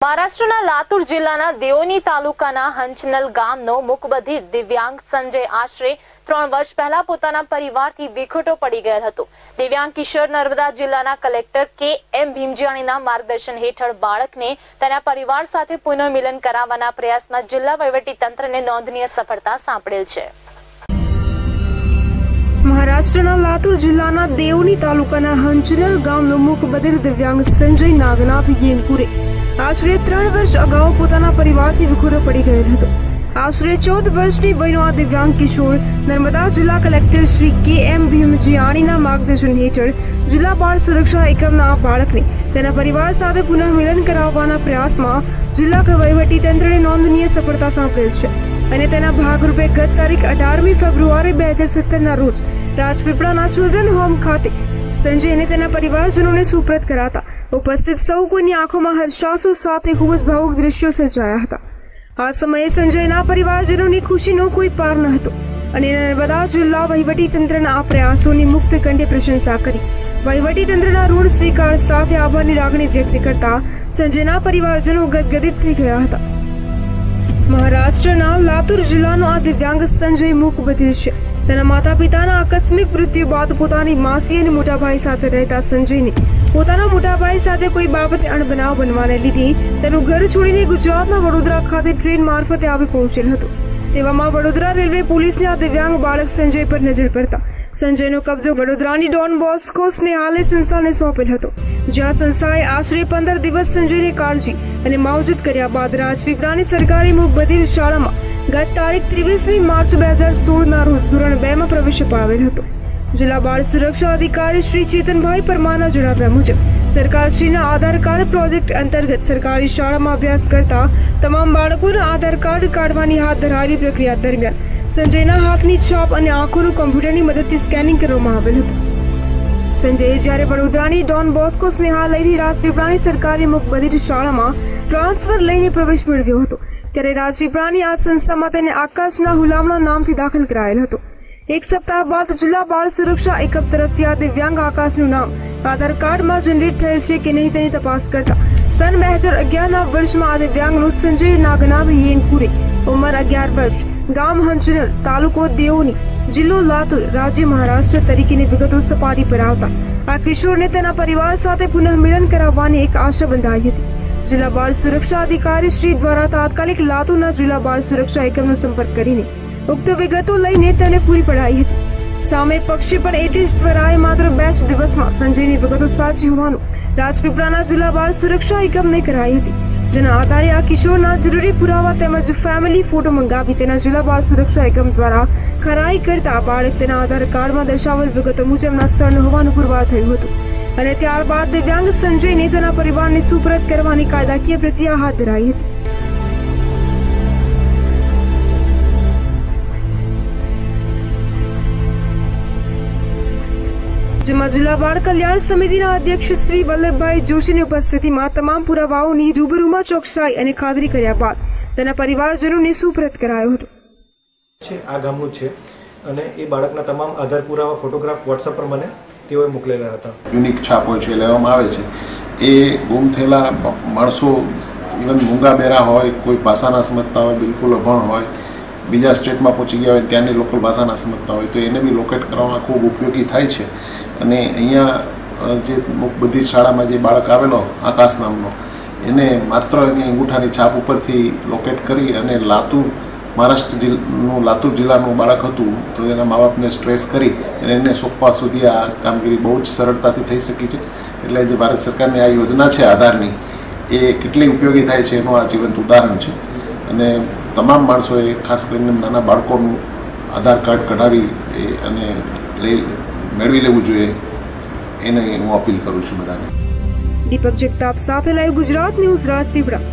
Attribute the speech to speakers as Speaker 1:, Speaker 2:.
Speaker 1: મહારાષ્ટ્રના લાતુર જિલ્લાના દેઓની તાલુકાના હંચનલ ગામનો મુકબધિર દિવ્યાંગ સંજય આશરે 3 વર્ષ પહેલા પોતાના પરિવારથી વિખોટો પડી ગયેલ હતો। દિવ્યાંગ કિશોર નર્મદા જિલ્લાના કલેક્ટર કે.એમ. ભીમજીયાણીના માર્ગદર્શન હેઠળ બાળકને તેના પરિવાર સાથે પુનઃમિલન કરાવવાના પ્રયાસમાં જિલ્લા વહીવટી તંત્રને નોંધનીય સફળતા સાંપડેલ છે।
Speaker 2: મહારાષ્ટ્રના લાતુર જિલ્લાના દેઓની તાલુકાના હંચનલ ગામનો મુકબધિર દિવ્યાંગ સંજય નાગનાથ યેનપુરે આશરે 3 વર્ષ અગાઉ પોતાના પરિવારથી વિખોટો પડી ગયેલ હતો। આશરે 14 વર્ષની વયનો આ દિવ્યાંગ કિશોર નર્મદા જિલ્લા કલેક્ટર શ્રી કે.એમ. ભીમજીયાણીના માર્ગદર્શન હેઠળ જિલ્લા બાળ સુરક્ષા એકમના આ બાળકને તેના પરિવાર સાથે પુનઃમિલન કરાવવાના પ્રયાસમાં જિલ્લા વહીવટી તંત્રને નોંધનીય સફળતા સાંપડેલ છે અને તેના ભાગરૂપે ગત તારીખ 18મી ફેબ્રુઆરી 2017ના રોજ રાજપીપળાના ચિલ્ડ્રન હોમ ખાતે સંજયને તેના પરિવારજનોને સુપ્રત કરાતા ઉપસ્થિત સૌ કોઈની આંખોમાં હર્ષાસુ સાથે ખૂબ જ ભાવુક દ્રશ્યો સર્જાયા હતા। આ સમયે સંજયના પરિવારજનોની ખુશીનો કોઈ પાર ન હતો અને નર્મદા જિલ્લા વહીવટી તંત્રના આ પ્રયાસોની મુક્ત કંઠે પ્રશંસા કરી વહીવટી તંત્રના ઋણ સ્વીકાર સાથે આભારની લાગણી વ્યક્ત કરતા સંજયના પરિવારજનો ગદગદિત થઈ ગયા હતા। મહારાષ્ટ્રના લાતુર જિલ્લાનો આ દિવ્યાંગ સંજય મુકબધિર છે। તેના માતા પિતાના આકસ્મિક મૃત્યુ બાદ પોતાની માસી અને મોટાભાઈ સાથે રહેતા સંજયને પોતાના મોટાભાઈ સાથે કોઈ બાબતે અણબનાવ બનવાને લીધે તેનું ઘર છોડીને ગુજરાતના વડોદરા ખાતે ટ્રેન મારફતે આવી પહોંચેલ હતો। તેવામાં વડોદરા રેલવે પોલીસને આ દિવ્યાંગ બાળક સંજય પર નજર પડતા સંજયનો કબજો વડોદરાની ડોન બોસ્કો સ્નેહાલય સંસ્થાને સોંપેલ હતો, જ્યાં સંસ્થાએ આશરે 15 દિવસ સંજયને કાળજી અને માવજત કર્યા બાદ રાજપીપળાની સરકારી મુકબધિર શાળામાં ગત તારીખ 23મી માર્ચ 2016ના રોજ ધોરણ 2માં પ્રવેશ અપાવેલ હતો। જિલ્લા બાળ સુરક્ષા અધિકારી શ્રી ચેતનભાઈ પરમારના જણાવ્યા મુજબ સરકારશ્રીના આધાર કાર્ડ પ્રોજેક્ટ અંતર્ગત સરકારી શાળામાં અભ્યાસ કરતા તમામ બાળકોના આધાર કાર્ડ કાઢવાની હાથ ધરાયેલી પ્રક્રિયા દરમિયાન સંજયના હાથની છાપ અને આંખોનું કમ્પ્યુટરની મદદથી સ્કેનિંગ કરવામાં આવેલ હતું। સંજયે જ્યારે વડોદરાની ડોન બોસ્કો સ્નેહાલયથી રાજપીપળાની સરકારી મુકબધિર શાળામાં ટ્રાન્સફર લઈને પ્રવેશ મેળવ્યો હતો, ત્યારે રાજપીપળાની આ સંસ્થામાં તેને આકાશના હુલામણા નામથી દાખલ કરાયેલ હતો। 1 સપ્તાહ બાદ જિલ્લા બાળ સુરક્ષા એકમ તરફથી આ દિવ્યાંગ આકાશનું નામ આધાર કાર્ડમાં જનરેટ થયેલ છે કે નહીં તેની તપાસ કરતા સન 2011ના વર્ષમાં આ દિવ્યાંગનું સંજય નાગનાથ યેનપુરે ઉંમર 11 વર્ષ, ગામ હંચનલ, તાલુકો દેઓની, જિલ્લો લાતુર, રાજ્ય મહારાષ્ટ્ર તરીકેની વિગતો સપાટી પર આવતા આ કિશોરને તેના પરિવાર સાથે પુનઃમિલન કરાવવાની એક આશા બંધાઈ હતી। જિલ્લા બાળ સુરક્ષા અધિકારી શ્રી દ્વારા તાત્કાલિક લાતુરના જિલ્લા બાળ સુરક્ષા એકમનો સંપર્ક કરીને ઉક્ત વિગતો લઈને તેને પૂરી પડાઈ હતી। સામે પક્ષે પણ એટલી જ ત્વરાએ માત્ર 2 જ દિવસમાં સંજયની વિગતો સાચી હોવાનું રાજપીપળાના જિલ્લા બાળ સુરક્ષા એકમને કરાઈ હતી, જેના આધારે આ કિશોરના જરૂરી પુરાવા તેમજ ફેમિલી ફોટો મંગાવી તેના જિલ્લા બાળ સુરક્ષા એકમ દ્વારા ખરાઈ કરતા બાળક તેના આધાર કાર્ડમાં દર્શાવેલ વિગતો મુજબના સ્થળ હોવાનું પુરવાર થયું હતું અને ત્યારબાદ દિવ્યાંગ સંજયને તેના પરિવારને સુપરત કરવાની કાયદાકીય પ્રક્રિયા હાથ ધરાઈ હતી। જેમાં જિલ્લા બાળ કલ્યાણ સમિતિના અધ્યક્ષ શ્રી વલ્લભભાઈ જોશીની ઉપસ્થિતિમાં તમામ પુરાવાઓની રૂબરૂમાં ચોકસાઈ અને ખાતરી કર્યા બાદ તેના પરિવારજનોને સુપરત કરાયો હતો।
Speaker 3: આ ગામનું છે અને એ બાળકના તમામ આધાર પુરાવા ફોટોગ્રાફ વોટ્સએપ પર મને તેઓએ મોકલેલા હતા।
Speaker 4: યુનિક છાપો છે લેવામાં આવે છે, એ ગુમ થયેલા માણસો ઇવન મૂંગા બેરા હોય, કોઈ ભાષા ના સમજતા હોય, બિલકુલ અભણ હોય, બીજા સ્ટેટમાં પહોંચી ગયા હોય, ત્યાંની લોકલ ભાષા ના સમજતા હોય તો એને બી લોકેટ કરવામાં ખૂબ ઉપયોગી થાય છે। અને અહીંયા જે મુકબધિર શાળામાં જે બાળક આવેલો આકાશ નામનો, એને માત્ર એની અંગૂઠાની છાપ ઉપરથી લોકેટ કરી અને લાતુર મહારાષ્ટ્રનું લાતુર જિલ્લાનું બાળક હતું તો એના મા બાપને સ્ટ્રેસ કરી અને એને સોંપવા સુધી આ કામગીરી બહુ જ સરળતાથી થઈ શકી છે। એટલે જે ભારત સરકારની આ યોજના છે આધારની, એ કેટલી ઉપયોગી થાય છે એનું આ જીવંત ઉદાહરણ છે અને તમામ માણસોએ ખાસ કરીને નાના બાળકોનું આધાર કાર્ડ કઢાવી અને મેળવી લેવું જોઈએ એને હું અપીલ કરું છું બધાને।
Speaker 2: દીપક જગતાપ સાથે લાઈવ ગુજરાત ન્યૂઝ રાજપીપળા।